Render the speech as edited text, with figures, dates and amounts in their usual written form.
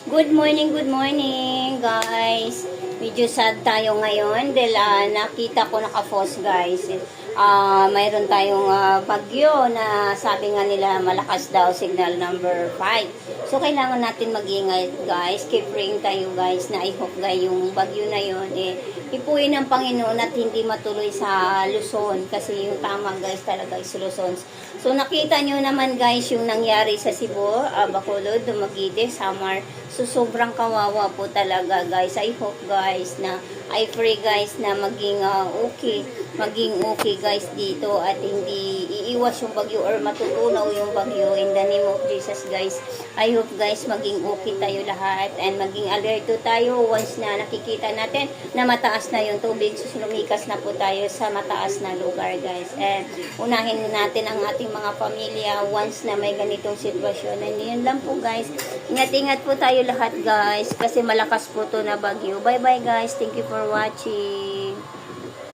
Good morning, guys. Medyo sad tayo ngayon dahil nakita ko naka-post, guys. Mayroon tayong bagyo na sabi nga nila malakas daw, signal number 5. So, kailangan natin mag-ingay, guys. Keep praying tayo, guys, na I hope, guys, yung bagyo na yun, ipuin ng Panginoon at hindi matuloy sa Luzon. Kasi yung tama, guys, talaga is Luzon. So, nakita nyo naman, guys, yung nangyari sa Cebu, Bacolod, Dumaguete, Samar. So, sobrang kawawa po talaga, guys. I hope, guys, na I pray, guys, na maging okay, guys, dito at hindi iiwas yung bagyo or matutunaw yung bagyo in the name of Jesus, guys. I hope, guys, maging okay tayo lahat and maging alerto tayo once na nakikita natin na mataas na yung tubig. So, lumikas na po tayo sa mataas na lugar, guys. And unahin natin ang ating mga pamilya once na may ganitong sitwasyon. And yun lang po, guys. Ingat-ingat po tayo lahat, guys, kasi malakas po to na bagyo. Bye-bye, guys. Thank you for watching.